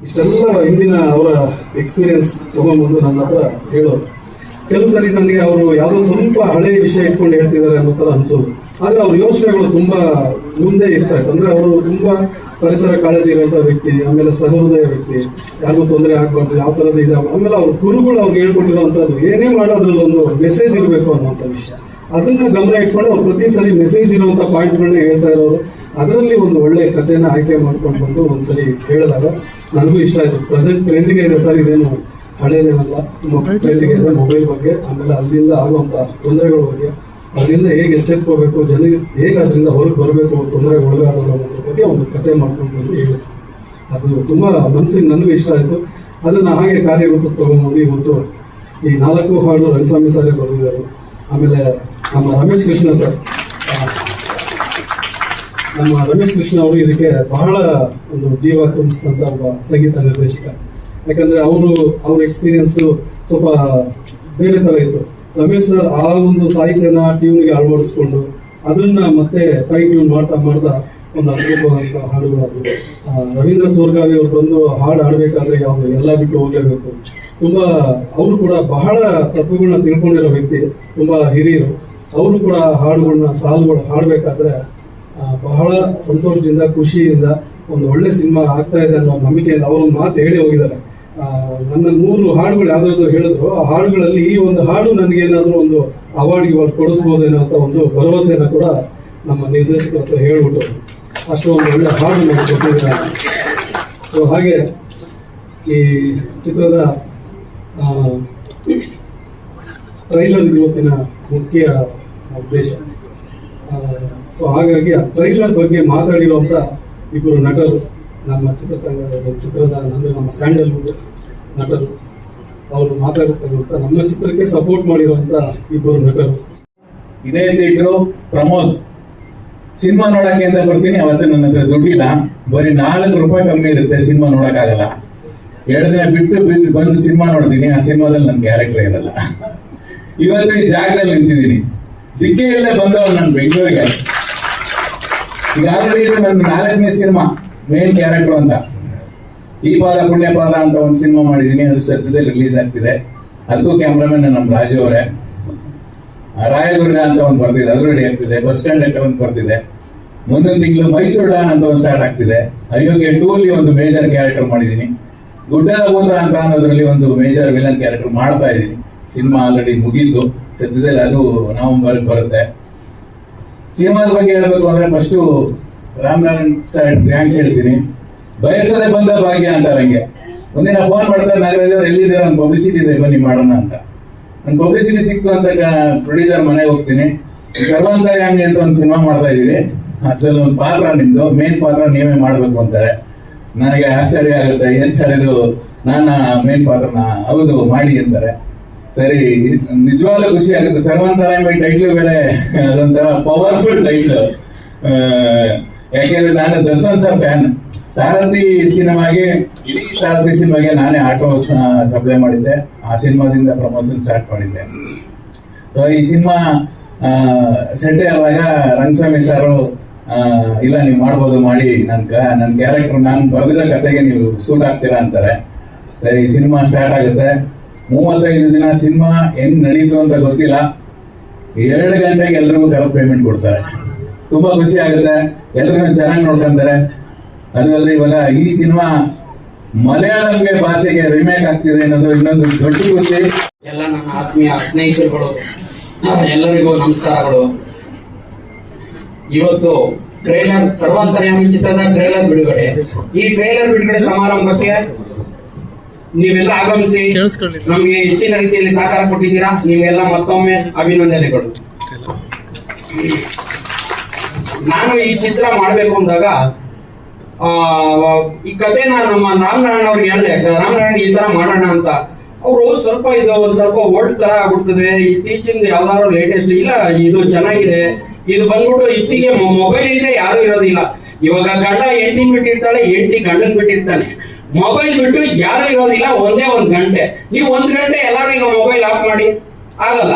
ಇಷ್ಟೆಲ್ಲ ಹಿಂದಿನ ಅವರ ಎಕ್ಸ್ಪೀರಿಯನ್ಸ್ ತಗೊಂಡ್ಬಂದು ನನ್ನ ಹತ್ರ ಹೇಳೋರು. ಕೆಲವು ಸರಿ ನನಗೆ ಅವರು ಯಾವುದೋ ಸ್ವಲ್ಪ ಹಳೆ ವಿಷಯ ಇಟ್ಕೊಂಡು ಹೇಳ್ತಿದ್ದಾರೆ ಅನ್ನೋ ಥರ ಅನಿಸೋದು. ಆದರೆ ಅವ್ರ ಯೋಚನೆಗಳು ತುಂಬಾ ಮುಂದೆ ಇರ್ತಾ ಇತ್ತು. ಅಂದರೆ ಅವರು ತುಂಬಾ ಪರಿಸರ ಕಾಳಜಿ ಇರುವಂಥ ವ್ಯಕ್ತಿ, ಆಮೇಲೆ ಸಹೃದಯ ವ್ಯಕ್ತಿ, ಯಾರಿಗೂ ತೊಂದರೆ ಆಗಬಾರ್ದು, ಯಾವ ಥರದ ಇದೆ. ಆಮೇಲೆ ಅವ್ರ ಗುರುಗಳು ಅವ್ರಿಗೆ ಹೇಳ್ಕೊಟ್ಟಿರುವಂಥದ್ದು ಏನೇ ಮಾಡೋದ್ರಲ್ಲಿ ಒಂದು ಮೆಸೇಜ್ ಇರಬೇಕು ಅನ್ನೋಂಥ ವಿಷಯ, ಅದನ್ನ ಗಮನ ಇಟ್ಕೊಂಡು ಅವ್ರು ಪ್ರತಿ ಸರಿ ಮೆಸೇಜ್ ಇರುವಂಥ ಪಾಯಿಂಟ್ಗಳನ್ನ ಹೇಳ್ತಾ ಇರೋರು. ಅದರಲ್ಲಿ ಒಂದು ಒಳ್ಳೆ ಕಥೆನ ಆಯ್ಕೆ ಮಾಡ್ಕೊಂಡು ಬಂದು ಒಂದ್ಸರಿ ಹೇಳಿದಾಗ ನನಗೂ ಇಷ್ಟ ಆಯಿತು. ಪ್ರೆಸೆಂಟ್ ಟ್ರೆಂಡ್ಗೆ ಇದೆ ಸರ್, ಇದೇನು ಹಳೇದೇನಲ್ಲ, ಟ್ರೆಂಡ್ಗೆ ಇದೆ ಮೊಬೈಲ್ ಬಗ್ಗೆ, ಆಮೇಲೆ ಅಲ್ಲಿಂದ ಆಗುವಂಥ ತೊಂದರೆಗಳ ಬಗ್ಗೆ, ಅದರಿಂದ ಹೇಗೆ ಎಚ್ಚೆತ್ಕೋಬೇಕು, ಜನರಿಗೆ ಹೇಗೆ ಅದರಿಂದ ಹೊರಗೆ ಬರಬೇಕು, ತೊಂದರೆಗೆ ಒಳಗಾದವರು ಅನ್ನೋದ್ರ ಬಗ್ಗೆ ಒಂದು ಕತೆ ಮಾಡ್ಕೊಂಡು ಬಂದು ಹೇಳಿದ್ರು. ಅದು ತುಂಬ ಮನಸ್ಸಿಗೆ ನನಗೂ ಇಷ್ಟ ಆಯಿತು. ಅದನ್ನು ಹಾಗೆ ಕಾರ್ಯರೂಪಕ್ಕೆ ತೊಗೊಂಡ್ಬಂದು ಇವತ್ತು ಈ 4 ಹಾಡು ರಂಗಸ್ವಾಮಿ ಸಾರೇ ಬರೆದಿದ್ದಾರೆ. ಆಮೇಲೆ ನಮ್ಮ ರಮೇಶ್ ಕೃಷ್ಣ ಅವರು ಇದಕ್ಕೆ ಬಹಳ ಒಂದು ಜೀವ ತುಂಬಿಸಿದಂಥ ಒಬ್ಬ ಸಂಗೀತ ನಿರ್ದೇಶಕ. ಯಾಕಂದರೆ ಅವ್ರ ಎಕ್ಸ್ಪೀರಿಯನ್ಸು ಸ್ವಲ್ಪ ಬೇರೆ ಥರ ಇತ್ತು. ರಮೇಶ್ ಸರ್ ಆ ಒಂದು ಸಾಹಿತ್ಯನ ಟ್ಯೂನ್ಗೆ ಅಳವಡಿಸ್ಕೊಂಡು ಅದನ್ನ ಮತ್ತೆ ಫೈನ್ ಟ್ಯೂನ್ ಮಾಡ್ತಾ ಒಂದು ಅದ್ಭುತವಾದಂಥ ಹಾಡುಗಳಾದವು. ರವೀಂದ್ರ ಸೋರ್ಗಾವಿ ಅವ್ರು ಬಂದು ಹಾಡು ಹಾಡಬೇಕಾದ್ರೆ ಯಾವುದು ಎಲ್ಲ ಬಿಟ್ಟು ಹೋಗಲೇಬೇಕು. ತುಂಬ ಅವರು ಕೂಡ ಬಹಳ ತತ್ವಗಳನ್ನ ತಿಳ್ಕೊಂಡಿರೋ ವ್ಯಕ್ತಿ, ತುಂಬ ಹಿರಿಯರು. ಅವರು ಕೂಡ ಹಾಡುಗಳನ್ನ ಸಾಲುಗಳು ಹಾಡಬೇಕಾದ್ರೆ ಬಹಳ ಸಂತೋಷದಿಂದ, ಖುಷಿಯಿಂದ ಒಂದು ಒಳ್ಳೆ ಸಿನಿಮಾ ಆಗ್ತಾ ಇದೆ ಅನ್ನೋ ನಂಬಿಕೆಯಿಂದ ಅವರೊಂದು ಮಾತು ಹೇಳಿ ಹೋಗಿದ್ದಾರೆ. ನನ್ನ 3 ಹಾಡುಗಳು ಯಾವುದಾದ್ರು ಹೇಳಿದ್ರು, ಆ ಹಾಡುಗಳಲ್ಲಿ ಈ ಒಂದು ಹಾಡು ನನಗೇನಾದರೂ ಒಂದು ಅವಾರ್ಡ್ ಕೊಡಿಸ್ಬೋದೇನೋ ಅಂತ ಒಂದು ಭರವಸೆನ ಕೂಡ ನಮ್ಮ ನಿರ್ದೇಶಕರ ಹತ್ರ ಹೇಳ್ಬಿಟ್ಟು ಅಷ್ಟು ಒಂದು ಒಳ್ಳೆ ಹಾಡು ನನಗೆ ಕೊಟ್ಟಿದ್ದಾರೆ. ಸೊ ಹಾಗೆ ಈ ಚಿತ್ರದ ಟ್ರೈಲರ್ ಇವತ್ತಿನ ಮುಖ್ಯ ಉದ್ದೇಶ. ಸೊ ಹಾಗಾಗಿ ಆ ಟ್ರೈಲರ್ ಬಗ್ಗೆ ಮಾತಾಡಿರುವಂಥ ಇಬ್ಬರು ನಟರು ನಮ್ಮ ಚಿತ್ರದ ಅಂದರೆ ನಮ್ಮ ಸ್ಯಾಂಡಲ್ವುಡ್ ನಟರು, ಅವರು ಮಾತಾಡಿರ್ತಕ್ಕಂಥ ನಮ್ಮ ಚಿತ್ರಕ್ಕೆ ಸಪೋರ್ಟ್ ಮಾಡಿರುವಂಥ ಇಬ್ಬರು ನಟರು. ಇದೇ ಅಂತ ಇಟ್ರು ಪ್ರಮೋದ್ ಸಿನಿಮಾ ನೋಡಕ್ಕೆ ಅಂತ ಬರ್ತೀನಿ. ಅವತ್ತು ನನ್ನ ಹತ್ರ ದುಡ್ಡಿಲ್ಲ, ಬರೀ 4 ರೂಪಾಯಿ ಕಮ್ಮಿ ಇರುತ್ತೆ, ಸಿನಿಮಾ ನೋಡಕ್ಕಾಗಲ್ಲ. 2 ದಿನ ಬಿಟ್ಟು ಬಂದು ಸಿನಿಮಾ ನೋಡ್ತೀನಿ, ಆ ಸಿನಿಮಾದಲ್ಲಿ ನನ್ನ ಕ್ಯಾರೆಕ್ಟರ್ ಇರಲ್ಲ. ಇವತ್ತು ಈ ಜಾಗದಲ್ಲಿ ನಿಂತಿದ್ದೀನಿ, ದಿಕ್ಕೇ ಇಲ್ಲದೆ ಬಂದವ್ ನಾನು ಬೆಂಗಳೂರಿಗೆ. ಈಗ ಆಲ್ರೆಡಿ ಇದು ನನ್ನ 4ನೇ ಸಿನಿಮಾ, ಮೇನ್ ಕ್ಯಾರೆಕ್ಟರ್ ಅಂತ. ಈ ಪಾದ ಪುಣ್ಯ ಪಾದ ಅಂತ ಒಂದು ಸಿನಿಮಾ ಮಾಡಿದ್ದೀನಿ, ಅದು ಸದ್ಯದಲ್ಲಿ ರಿಲೀಸ್ ಆಗ್ತಿದೆ. ಅದಕ್ಕೂ ಕ್ಯಾಮ್ರಾಮನ್ ನಮ್ಮ ರಾಜು ಅವರೇ. ರಾಯದುರ್ಗ ಅಂತ ಒಂದು ಬರ್ತಿದೆ, ಅದು ರೆಡಿ ಆಗ್ತಿದೆ. ಬಸ್ ಸ್ಟ್ಯಾಂಡ್ ಅಂತ ಒಂದು ಬರ್ತಿದೆ. ಮುಂದಿನ ತಿಂಗಳು ಮೈಸೂರು ಡಾನ್ ಅಂತ ಒಂದು ಸ್ಟಾರ್ಟ್ ಆಗ್ತಿದೆ. ಅಯೋಗ್ಯ 2 ಅಲ್ಲಿ ಒಂದು ಮೇಜರ್ ಕ್ಯಾರೆಕ್ಟರ್ ಮಾಡಿದ್ದೀನಿ. ಗುಡ್ಡದ ಭೂತ ಅಂತ ಅನ್ನೋದ್ರಲ್ಲಿ ಒಂದು ಮೇಜರ್ ವಿಲನ್ ಕ್ಯಾರೆಕ್ಟರ್ ಮಾಡ್ತಾ ಇದ್ದೀನಿ. ಸಿನಿಮಾ ಆಲ್ರೆಡಿ ಮುಗಿದ್ದು, ಸದ್ಯದಲ್ಲಿ ಅದು ನವೆಂಬರ್ ಬರುತ್ತೆ. ಸಿನಿಮಾದ ಬಗ್ಗೆ ಹೇಳ್ಬೇಕು ಅಂದ್ರೆ ಫಸ್ಟು ರಾಮನಾರಾಯಣ್ ಸರ್ ಥ್ಯಾಂಕ್ಸ್ ಹೇಳ್ತೀನಿ. ಬಯಸದೆ ಬಂದ ಭಾಗ್ಯ ಅಂತಾರೆ. ಹಂಗೆ ಒಂದಿನ ಫೋನ್ ಮಾಡ್ತಾರೆ, ನಾಗರಾಜವ್ರು ಎಲ್ಲಿದ್ದೀರ, ಒಂದು ಪಬ್ಲಿಸಿಟಿ ಇದೆ ಬನ್ನಿ ಮಾಡೋಣ ಅಂತ. ಒಂದು ಪಬ್ಲಿಸಿಟಿ ಸಿಕ್ತು ಅಂತ ಪ್ರೊಡ್ಯೂಸರ್ ಮನೆಗೆ ಹೋಗ್ತೀನಿ. ಸರ್ವಾಂತರ್ಯಾಮಿ ಅಂತ ಒಂದು ಸಿನಿಮಾ ಮಾಡ್ತಾ ಇದೀವಿ, ಅದ್ರಲ್ಲಿ ಒಂದು ಪಾತ್ರ ನಿಮ್ದು, ಮೇನ್ ಪಾತ್ರ ನೀವೇ ಮಾಡ್ಬೇಕು ಅಂತಾರೆ. ನನಗೆ ಆಶ್ಚರ್ಯ ಆಗುತ್ತೆ, ಏನ್ ಸರ್ ಇದು, ನಾನು ಮೇನ್ ಪಾತ್ರನ ಹೌದು ಮಾಡಿ ಅಂತಾರೆ. ಸರಿ, ನಿಜವಾಗ್ಲೂ ಖುಷಿ ಆಗುತ್ತೆ. ಸರ್ವಾಂತರ್ಯಾಮಿ ಟೈಟ್ಲು ಬೇರೆ ಅದೊಂಥರ ಪವರ್ಫುಲ್ ಟೈಟ್ಲು. ಯಾಕೆಂದ್ರೆ ನಾನು ದರ್ಶನ್ ಸರ್ ಫ್ಯಾನ್. ಸಾರಥಿ ಸಿನಿಮಾಗೆ, ಇಡೀ ಸಾರಥಿ ಸಿನಿಮಾಗೆ ನಾನೇ ಆಟೋ ಸಪ್ಲೈ ಮಾಡಿದ್ದೆ. ಆ ಸಿನಿಮಾದಿಂದ ಪ್ರಮೋಷನ್ ಸ್ಟಾರ್ಟ್ ಮಾಡಿದ್ದೆ. ಸೊ ಈ ಸಿನಿಮಾ ಸೆಟ್ಟೆ ಆದಾಗ ರಂಗಸ್ವಾಮಿ ಸಾರು ಇಲ್ಲ ನೀವು ಮಾಡ್ಬೋದು, ಮಾಡಿ ನನ್ನ ಕ್ಯಾರೆಕ್ಟರ್ ನಾನು ಬರೆದಿರೋ ಕತೆಗೆ ನೀವು ಸೂಟ್ ಆಗ್ತೀರಾ ಅಂತಾರೆ. ಸರಿ, ಸಿನಿಮಾ ಸ್ಟಾರ್ಟ್ ಆಗುತ್ತೆ. 35 ದಿನ ಸಿನಿಮಾ ಹೆಂಗ್ ನಡೀತು ಅಂತ ಗೊತ್ತಿಲ್ಲ. 2 ಗಂಟೆಗೆ ಎಲ್ರಿಗೂ ಕರೆಕ್ಟ್ ಪೇಮೆಂಟ್ ಕೊಡ್ತಾರೆ. ತುಂಬಾ ಖುಷಿ ಆಗುತ್ತೆ, ಎಲ್ರಿಗೂ ಚೆನ್ನಾಗಿ ನೋಡ್ಕೊಂತಾರೆ. ಅದು ಅಲ್ಲದೆ ಇವಾಗ ಈ ಸಿನಿಮಾ ಮಲಯಾಳಂಗೆ ಭಾಷೆಗೆ ರಿಮೇಕ್ ಆಗ್ತಿದೆ ಅನ್ನೋದು ಇನ್ನೊಂದು ದೊಡ್ಡ ಖುಷಿ. ಎಲ್ಲ ನನ್ನ ಆತ್ಮೀಯ ಸ್ನೇಹಿತರುಗಳು, ಎಲ್ಲರಿಗೂ ನಮಸ್ಕಾರಗಳು. ಇವತ್ತು ಟ್ರೈಲರ್ ಸರ್ವಾಂತರ್ಯಾಮಿ ಚಿತ್ರದ ಟ್ರೈಲರ್ ಬಿಡುಗಡೆ. ಈ ಟ್ರೈಲರ್ ಬಿಡುಗಡೆ ಸಮಾರಂಭಕ್ಕೆ ನೀವೆಲ್ಲ ಆಗಮಿಸಿ ನಮಗೆ ಹೆಚ್ಚಿನ ರೀತಿಯಲ್ಲಿ ಸಹಕಾರ ಕೊಟ್ಟಿದ್ದೀರಾ. ನೀವೆಲ್ಲ ಮತ್ತೊಮ್ಮೆ ಅಭಿನಂದನೆಗಳು. ನಾನು ಈ ಚಿತ್ರ ಮಾಡಬೇಕು ಅಂದಾಗ ಈ ಕಥೆನ ನಮ್ಮ ರಾಮನಾರಾಯಣ ಅವ್ರಿಗೆ ಹೇಳಿದೆ, ರಾಮನಾರಾಯಣ ಈ ತರ ಮಾಡೋಣ ಅಂತ. ಅವರು ಸ್ವಲ್ಪ ಇದು ಒಂದ್ ಸ್ವಲ್ಪ ಓಲ್ಡ್ ತರ ಆಗ್ಬಿಡ್ತದೆ, ಇತ್ತೀಚಿಂದ ಯಾವ್ದಾದ್ರು ಲೇಟೆಸ್ಟ್ ಇಲ್ಲ, ಇದು ಚೆನ್ನಾಗಿದೆ, ಇದು ಬಂದ್ಬಿಟ್ಟು ಇತ್ತಿಗೆ ಮೊಬೈಲ್ ಇಲ್ಲದೆ ಯಾರು ಇರೋದಿಲ್ಲ. ಇವಾಗ ಗಂಡ ಹೆಂಡತಿ ಬಿಟ್ಟಿರ್ತಾಳೆ, ಹೆಂಡತಿ ಗಂಡನ್ ಬಿಟ್ಟಿರ್ತಾನೆ. ಮೊಬೈಲ್ ಬಿಟ್ಟು ಯಾರು ಇರೋದಿಲ್ಲ ಒಂದೇ 1 ಗಂಟೆ. ನೀವು 1 ಗಂಟೆ ಎಲ್ಲಾರು ಈಗ ಮೊಬೈಲ್ ಆಫ್ ಮಾಡಿ ಆಗಲ್ಲ,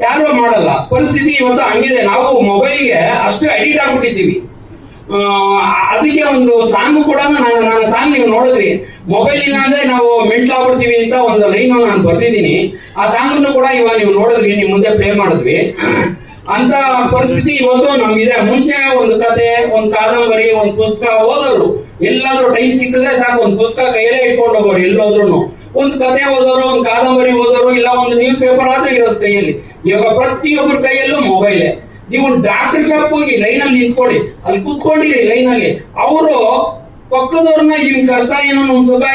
ಯಾರು ಮಾಡಲ್ಲ. ಪರಿಸ್ಥಿತಿ ಇವತ್ತು ಹಂಗಿದೆ. ನಾವು ಮೊಬೈಲ್ಗೆ ಅಷ್ಟು ಅಡಿಕ್ಟ್ ಆಗ್ಬಿಟ್ಟಿದ್ದೀವಿ. ಅದಕ್ಕೆ ಒಂದು ಸಾಂಗ್ ಕೂಡ ನನ್ನ ಸಾಂಗ್ ನೀವು ನೋಡಿದ್ರಿ. ಮೊಬೈಲ್ ಇಲ್ಲ ಅಂದ್ರೆ ನಾವು ಮೆಂಟ್ಲಾಗ್ಬಿಡ್ತೀವಿ ಅಂತ ಒಂದು ಲೈನ್ ನಾನು ಬರ್ದಿದ್ದೀನಿ. ಆ ಸಾಂಗನ್ನು ಕೂಡ ಇವಾಗ ನೀವು ನೋಡಿದ್ರಿ, ನಿಮ್ ಮುಂದೆ ಪ್ಲೇ ಮಾಡಿದ್ವಿ. ಅಂತ ಪರಿಸ್ಥಿತಿ ಇವತ್ತು ನಮ್ಗಿದೆ. ಮುಂಚೆ ಒಂದು ಕತೆ, ಒಂದು ಕಾದಂಬರಿ, ಒಂದು ಪುಸ್ತಕ ಓದೋರು, ಎಲ್ಲಾದ್ರೂ ಟೈಮ್ ಸಿಕ್ಕಿದ್ರೆ ಸಾಕು ಒಂದು ಪುಸ್ತಕ ಕೈಯಲ್ಲೇ ಇಟ್ಕೊಂಡು ಹೋಗೋರು. ಎಲ್ಲೋದ್ರು ಒಂದು ಕತೆ ಓದೋರು, ಒಂದು ಕಾದಂಬರಿ ಓದೋರು, ಇಲ್ಲ ಒಂದು ನ್ಯೂಸ್ ಪೇಪರ್ ಆದ್ರೂ ಇರೋದು ಕೈಯಲ್ಲಿ. ಇವಾಗ ಪ್ರತಿಯೊಬ್ಬರ ಕೈಯಲ್ಲೂ ಮೊಬೈಲೇ. ನೀವು ಒಂದು ಡಾಕ್ಟರ್ ಶಾಪ್ ಹೋಗಿ ಲೈನಲ್ಲಿ ನಿಂತ್ಕೊಳ್ಳಿ, ಅಲ್ಲಿ ಕುತ್ಕೊಂಡಿರಿ ಲೈನಲ್ಲಿ, ಅವರು ಪಕ್ಕದವ್ರನ್ನ ನಿಮ್ ಕಷ್ಟ ಏನೋ ಅನ್ಸುತ್ತ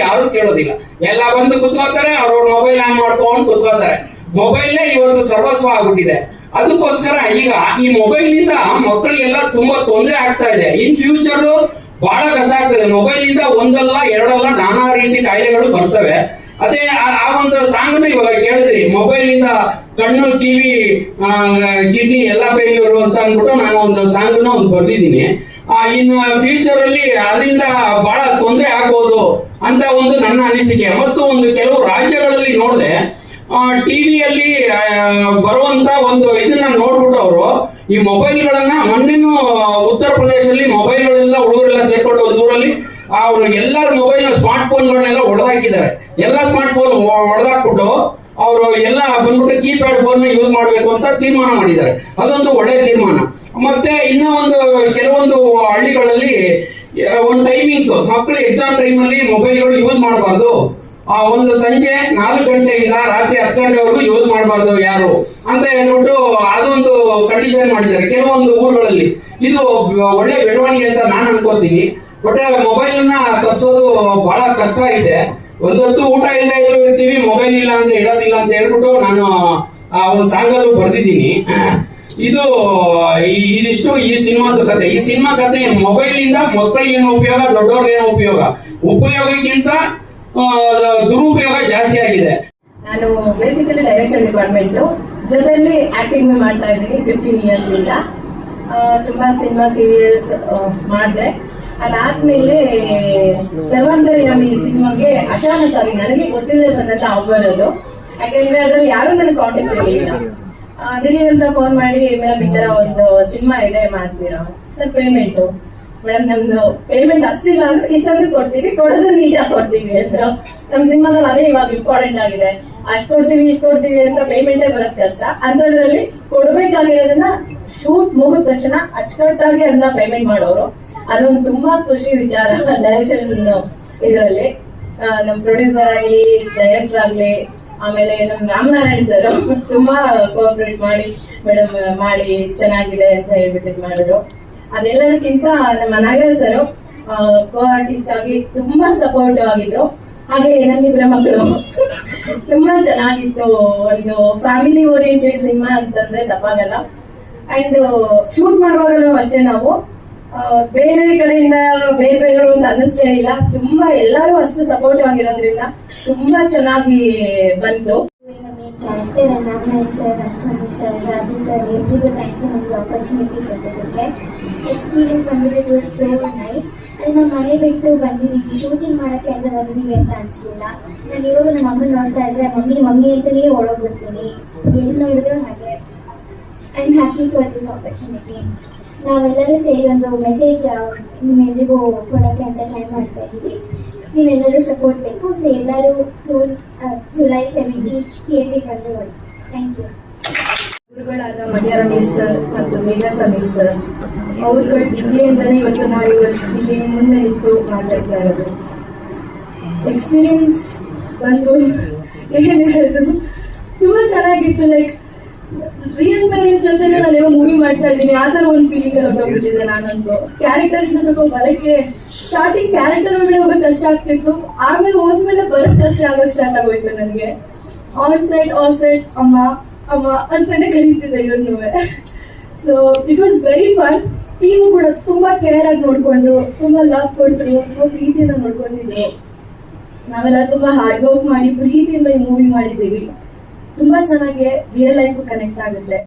ಯಾರು ಕೇಳೋದಿಲ್ಲ. ಎಲ್ಲ ಬಂದು ಕುತ್ಕೋತಾರೆ, ಅವ್ರವ್ರ ಮೊಬೈಲ್ ಆನ್ ಮಾಡ್ಕೊಂಡು ಕುತ್ಕೋತಾರೆ. ಮೊಬೈಲ್ನೇ ಇವತ್ತು ಸರ್ವಸ್ವ ಆಗ್ಬಿಟ್ಟಿದೆ. ಅದಕ್ಕೋಸ್ಕರ ಈಗ ಈ ಮೊಬೈಲ್ ನಿಂದ ಮಕ್ಕಳಿಗೆಲ್ಲ ತುಂಬಾ ತೊಂದರೆ ಆಗ್ತಾ ಇದೆ. ಇನ್ ಫ್ಯೂಚರ್ ಬಹಳ ಕಷ್ಟ ಆಗ್ತದೆ. ಮೊಬೈಲ್ ನಿಂದ ಒಂದಲ್ಲ ಎರಡಲ್ಲ ನಾನಾ ರೀತಿ ಕಾಯಿಲೆಗಳು ಬರ್ತವೆ. ಅದೇ ಆ ಒಂದು ಸಾಂಗ್ ಇವಾಗ ಕೇಳಿದ್ರಿ, ಮೊಬೈಲ್ ನಿಂದ ಕಣ್ಣು, ಕಿವಿ, ಕಿಡ್ನಿ ಎಲ್ಲ ಫೇಲ್ಯೂರ್ ಅಂತ ಅಂದ್ಬಿಟ್ಟು ನಾನು ಒಂದು ಸಾಂಗ್ ಒಂದು ಬರ್ದಿದ್ದೀನಿ. ಇನ್ನು ಫ್ಯೂಚರ್ ಅಲ್ಲಿ ಅದರಿಂದ ಬಹಳ ತೊಂದರೆ ಆಗ್ಬೋದು ಅಂತ ಒಂದು ನನ್ನ ಅನಿಸಿಕೆ. ಮತ್ತು ಒಂದು ಕೆಲವು ರಾಜ್ಯಗಳಲ್ಲಿ ನೋಡಿದೆ, ಟಿವಿಯಲ್ಲಿ ಬರುವಂತ ಒಂದು ಇದನ್ನ ನೋಡ್ಬಿಟ್ಟು ಅವರು ಈ ಮೊಬೈಲ್ಗಳನ್ನ, ಮೊನ್ನೆನೂ ಉತ್ತರ ಪ್ರದೇಶದಲ್ಲಿ ಮೊಬೈಲ್ಗಳೆಲ್ಲ ಹುಡುಗರೆಲ್ಲ ಸೇರ್ಕೊಂಡು ಒಂದು ಊರಲ್ಲಿ ಅವರು ಎಲ್ಲರ ಮೊಬೈಲ್ ಸ್ಮಾರ್ಟ್ ಫೋನ್ಗಳನ್ನೆಲ್ಲ ಹೊಡೆದಾಕಿದ್ದಾರೆ. ಎಲ್ಲ ಸ್ಮಾರ್ಟ್ ಫೋನ್ ಹೊಡೆದಾಕ್ಬಿಟ್ಟು ಅವರು ಎಲ್ಲ ಬಂದ್ಬಿಟ್ಟು ಕೀಪ್ಯಾಡ್ ಫೋನ್ ಯೂಸ್ ಮಾಡಬೇಕು ಅಂತ ತೀರ್ಮಾನ ಮಾಡಿದ್ದಾರೆ. ಅದೊಂದು ಒಳ್ಳೆ ತೀರ್ಮಾನ. ಮತ್ತೆ ಇನ್ನೂ ಒಂದು ಕೆಲವೊಂದು ಹಳ್ಳಿಗಳಲ್ಲಿ ಒಂದು ಟೈಮಿಂಗ್ಸ್, ಮಕ್ಕಳು ಎಕ್ಸಾಮ್ ಟೈಮಲ್ಲಿ ಮೊಬೈಲ್ಗಳು ಯೂಸ್ ಮಾಡಬಾರ್ದು. ಒಂದು ಸಂಜೆ 4 ಗಂಟೆಯಿಂದ ರಾತ್ರಿ 10 ಗಂಟೆವರೆಗೂ ಯೂಸ್ ಮಾಡಬಾರ್ದು ಯಾರು ಅಂತ ಹೇಳ್ಬಿಟ್ಟು ಅದೊಂದು ಕಂಡೀಷನ್ ಮಾಡಿದ್ದಾರೆ ಕೆಲವೊಂದು ಊರುಗಳಲ್ಲಿ. ಇದು ಒಳ್ಳೆ ಬೆಳವಣಿಗೆ ಅಂತ ನಾನು ಅನ್ಕೋತೀನಿ. ಬಟ್ ಮೊಬೈಲ್ ಅನ್ನ ತಪ್ಪಿಸೋದು ಬಹಳ ಕಷ್ಟ ಇದೆ. ಒಂದೊತ್ತು ಊಟ ಇಲ್ಲ ಇದ್ರು ಇರ್ತೀವಿ, ಮೊಬೈಲ್ ಇಲ್ಲ ಅಂದ್ರೆ ಇರೋದಿಲ್ಲ ಅಂತ ಹೇಳ್ಬಿಟ್ಟು ನಾನು ಒಂದು ಸಾಂಗಲ್ಲೂ ಬರ್ದಿದ್ದೀನಿ. ಇದಿಷ್ಟು ಈ ಸಿನಿಮಾದ ಕತೆ. ಈ ಸಿನಿಮಾ ಕತೆ ಮೊಬೈಲ್ ಇಂದ ಮಕ್ಕಳಿಗೆ ಏನು ಉಪಯೋಗ, ದೊಡ್ಡವ್ರಿಗೆ ಏನು ಉಪಯೋಗಕ್ಕಿಂತ ದುರುಪಯೋಗ ಜಾಸ್ತಿ ಆಗಿದೆ. ನಾನು ಬೇಸಿಕಲಿ ಡೈರೆಕ್ಷನ್ ಡಿಪಾರ್ಟ್ಮೆಂಟ್ ಜೊತೆಯಲ್ಲಿ ಆಕ್ಟಿಂಗ್ ಮಾಡ್ತಾ ಇದ್ದೀನಿ 15 ಇಯರ್ಸ್ ಇಂದ. ತುಂಬಾ ಸಿನಿಮಾ ಸೀರಿಯಲ್ಸ್ ಮಾಡಿದೆ. ಅದಾದ್ಮೇಲೆ ಸರ್ವಾಂತರ್ಯಾಮಿ ಸಿನಿಮಾಗೆ ಅಚಾನಕ್ ಆಗಿ ನನಗೆ ಗೊತ್ತಿಲ್ಲದೆ ಬಂದಂತ ಆಫರ್ ಅದು. ಯಾಕಂದ್ರೆ ಅದ್ರಲ್ಲಿ ಯಾರು ನನಗೆ ಕಾಂಟ್ಯಾಕ್ಟ್ ಇರಲಿಲ್ಲ. ದಿಢೀರಂತ ಫೋನ್ ಮಾಡಿ, ಮೇಡಮ್ ಈ ತರ ಒಂದು ಸಿನಿಮಾ ಇದೆ, ಮಾಡ್ತೀರಾ ಸರ್? ಪೇಮೆಂಟು ಮೇಡಮ್ ನಮ್ದು ಪೇಮೆಂಟ್ ಅಷ್ಟಿಲ್ಲ ಅಂದ್ರೆ ಇಷ್ಟೊಂದು ಕೊಡ್ತೀವಿ, ಕೊಡೋದು ನೀಟಾಗಿ ಕೊಡ್ತೀವಿ ಅಂದ್ರು. ನಮ್ ಸಿನಿಮಾದಲ್ಲಿ ಅದೇ ಇವಾಗ ಇಂಪಾರ್ಟೆಂಟ್ ಆಗಿದೆ. ಅಷ್ಟ್ ಕೊಡ್ತೀವಿ ಇಷ್ಟ್ ಕೊಡ್ತೀವಿ ಅಂತ ಪೇಮೆಂಟೇ ಬರೋದ್ ಕಷ್ಟ. ಅಂತದ್ರಲ್ಲಿ ಕೊಡ್ಬೇಕಾಗಿರೋದನ್ನ ಶೂಟ್ ಮುಗಿದ ತಕ್ಷಣ ಅಚ್ಚುಕಟ್ಟಾಗಿ ಅದನ್ನ ಪೇಮೆಂಟ್ ಮಾಡೋರು. ಅದೊಂದು ತುಂಬಾ ಖುಷಿ ವಿಚಾರ ಡೈರೆಕ್ಷನ್ ಇದರಲ್ಲಿ. ನಮ್ ಪ್ರೊಡ್ಯೂಸರ್ ಆಗ್ಲಿ, ಡೈರೆಕ್ಟರ್ ಆಗ್ಲಿ, ಆಮೇಲೆ ನಮ್ ರಾಮನಾರಾಯಣ್ ಸರ್ ತುಂಬಾ ಕೋಆಪರೇಟ್ ಮಾಡಿ ಮೇಡಮ್ ಮಾಡಿ ಚೆನ್ನಾಗಿದೆ ಅಂತ ಹೇಳ್ಬಿಟ್ಟು ಮಾಡಿದ್ರು. ಅದೆಲ್ಲದಕ್ಕಿಂತ ನಮ್ಮ ನಾಗರಾಜ್ ಸರ್ ಕೋ ಆರ್ಟಿಸ್ಟ್ ಆಗಿ ತುಂಬಾ ಸಪೋರ್ಟಿವ್ ಆಗಿದ್ರು. ಹಾಗೆ ನನ್ನಿಬ್ಬರ ಮಕ್ಕಳು ತುಂಬಾ ಚೆನ್ನಾಗಿತ್ತು. ಒಂದು ಫ್ಯಾಮಿಲಿ ಓರಿಯೆಂಟೆಡ್ ಸಿನಿಮಾ ಅಂತಂದ್ರೆ ತಪ್ಪಾಗಲ್ಲ. ಅಂಡ್ ಶೂಟ್ ಮಾಡುವಾಗಲೂ ಅಷ್ಟೇ ನಾವು ಬೇರೆ ಕಡೆಯಿಂದ ಬೇರೆ ಅಂತ ಅನ್ನಿಸ್ತೇ ಇಲ್ಲ. ತುಂಬಾ ಎಲ್ಲರೂ ಅಷ್ಟು ಸಪೋರ್ಟಿವ್ ಆಗಿರೋದ್ರಿಂದ ತುಂಬಾ ಚೆನ್ನಾಗಿ ಬಂತು. Ramnath sir, Lakshman sir, Raju sir ಎಲ್ರಿಗೂ ಥ್ಯಾಂಕ್ ಯು ನಮಗೆ ಆಪರ್ಚುನಿಟಿ ಕೊಟ್ಟಿದ್ದಕ್ಕೆ. ಎಕ್ಸ್ಪೀರಿಯನ್ಸ್ ಬಂದ್ಬಿಟ್ಟು ಇಟ್ ವಾಸ್ ಸೋ ನೈಸ್. ಅದು ನಾವು ಮನೆ ಬಿಟ್ಟು ಬಂದಿದ್ದೀವಿ, ಶೂಟಿಂಗ್ ಮಾಡೋಕ್ಕೆ ಅಂತ ಬಂದಿದ್ದೀವಿ ಅಂತ ಅನಿಸಲಿಲ್ಲ. ನಾನು ಇವಾಗ ನಮ್ಮ ಅಮ್ಮ ನೋಡ್ತಾ ಇದ್ರೆ ಮಮ್ಮಿ ಅಂತಲೇ ಓಡೋಗ್ಬಿಡ್ತೀನಿ, ಎಲ್ಲಿ ನೋಡಿದ್ರು ಹಾಗೆ. I am happy for this opportunity. ನಾವೆಲ್ಲರೂ ಸೇರಿ ಒಂದು ಮೆಸೇಜ್ ನಿಮ್ಮೆಲ್ಲರಿಗೂ ಕೊಡೋಕ್ಕೆ ಅಂತ ಟ್ರೈ ಮಾಡ್ತಾ ಇದ್ದೀವಿ. ನೀವೆಲ್ಲರೂ ಸಪೋರ್ಟ್ ಬೇಕು. ಸೊ ಎಲ್ಲರೂ ಜುಲೈ 17 ಥಿಯೇಟ್ರಿಗೆ ಬಂದು ನೋಡಿ. Thank you. ಗುರುಗಳಾದ ಮಂಡ್ಯ ರಮೇಶ್ ಸರ್ ಮತ್ತು ಮೇಘಾ ಸಮೀರ್ ಸರ್ ಅವ್ರುಗಳ ಡಿಗ್ರಿಯಿಂದನೇ ಇವತ್ತು ನಾವು ಇಲ್ಲಿ ಮುಂದೆ ನಿಂತು ಮಾತಾಡ್ತಾ ಇರೋದು. ಎಕ್ಸ್ಪೀರಿಯನ್ಸ್ ಬಂದು ಏನು ಹೇಳೋದು, ತುಂಬ ಚೆನ್ನಾಗಿತ್ತು. ಲೈಕ್ ರಿಯಲ್ ಪೇರೆಂಟ್ಸ್ ಜೊತೆ ನಾನೇನೋ ಮೂವಿ ಮಾಡ್ತಾ ಇದ್ದೀನಿ ಆ ಥರ ಒಂದು ಫೀಲಿಂಗ್ ಹೋಗ್ಬಿಟ್ಟಿದೆ. ನಾನಂತೂ ಕ್ಯಾರೆಕ್ಟರಿಂದ ಸ್ವಲ್ಪ ಬರೋಕ್ಕೆ ಸ್ಟಾರ್ಟಿಂಗ್ ಕ್ಯಾರೆಕ್ಟರ್ ಒಳಗಡೆ ಹೋಗೋಕೆ ಕಷ್ಟ ಆಗ್ತಿತ್ತು. ಆಮೇಲೆ ಹೋದ್ಮೇಲೆ ಬರೋಕ್ಕೆ ಕಷ್ಟ ಆಗೋಕ್ಕೆ ಸ್ಟಾರ್ಟ್ ಆಗೋಯ್ತು ನನಗೆ. ಆನ್ ಸೈಡ್ ಆಫ್ ಸೈಡ್ ಅಮ್ಮ ಅಮ್ಮ ಅಂತಾನೆ ಕರೀತಿದ್ದೆ ಇವ್ರನ್ನೂ. So it was very fun. Team ಕೂಡ ತುಂಬಾ ಕೇರ್ ಆಗಿ ನೋಡ್ಕೊಂಡ್ರು, ತುಂಬಾ ಲವ್ ಕೊಟ್ಟರು, ತುಂಬಾ ಪ್ರೀತಿಯಿಂದ ನೋಡ್ಕೊತಿದ್ರು. ನಾವೆಲ್ಲ ತುಂಬಾ ಹಾರ್ಡ್ ವರ್ಕ್ ಮಾಡಿ ಪ್ರೀತಿಯಿಂದ ಈ ಮೂವಿ ಮಾಡಿದ್ದೀವಿ. ತುಂಬಾ ಚೆನ್ನಾಗಿ ರಿಯಲ್ ಲೈಫ್ ಕನೆಕ್ಟ್ ಆಗುತ್ತೆ.